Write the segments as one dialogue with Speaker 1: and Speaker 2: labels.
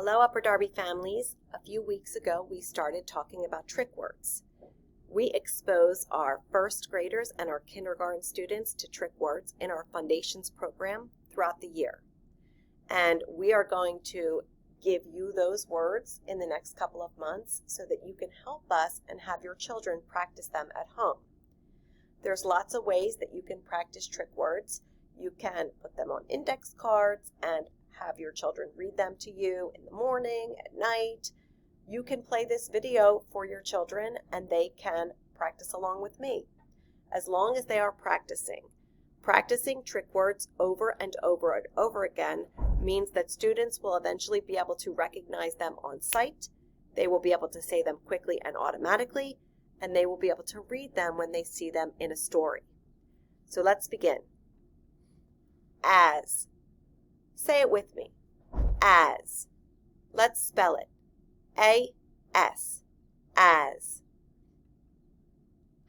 Speaker 1: Hello, Upper Darby families. A few weeks ago, we started talking about trick words. We expose our first graders and our kindergarten students to trick words in our Foundations program throughout the year. And we are going to give you those words in the next couple of months so that you can help us and have your children practice them at home. There's lots of ways that you can practice trick words. You can put them on index cards and have your children read them to you in the morning, at night. You can play this video for your children and they can practice along with me. As long as they are practicing trick words over and over and over again means that students will eventually be able to recognize them on sight. They will be able to say them quickly and automatically, and they will be able to read them when they see them in a story. So let's begin. As. Say it with me. As. Let's spell it. A-S. As.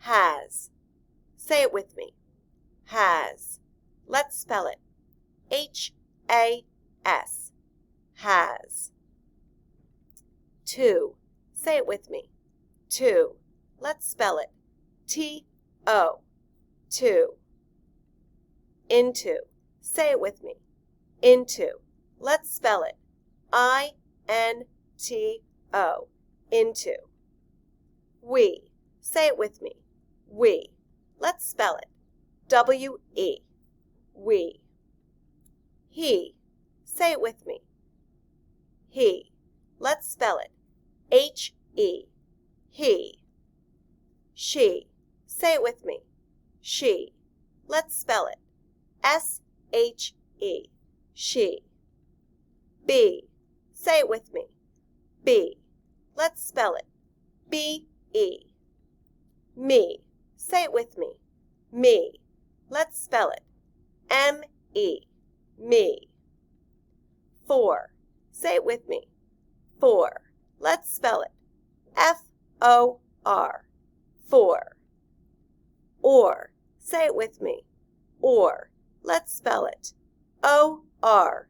Speaker 1: Has. Say it with me. Has. Let's spell it. H-A-S. Has. To. Say it with me. To. Let's spell it. T-O. To. Into. Say it with me. Into. Let's spell it. I-N-T-O. Into. We. Say it with me. We. Let's spell it. W-E. We. He. Say it with me. He. Let's spell it. H-E. He. She. Say it with me. She. Let's spell it. S-H-E. She. Be. Say it with me. Be. Let's spell it. B-E. Me. Say it with me. Me. Let's spell it. M-E. Me. For. Say it with me. For. Let's spell it. F-O-R. For. Or. Say it with me. Or. Let's spell it. O-R.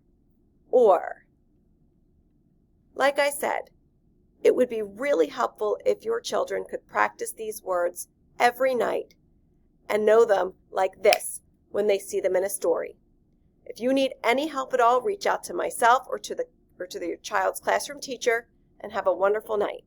Speaker 1: Or. Like I said, it would be really helpful if your children could practice these words every night and know them like this when they see them in a story. If you need any help at all, reach out to myself or to your child's classroom teacher, and have a wonderful night.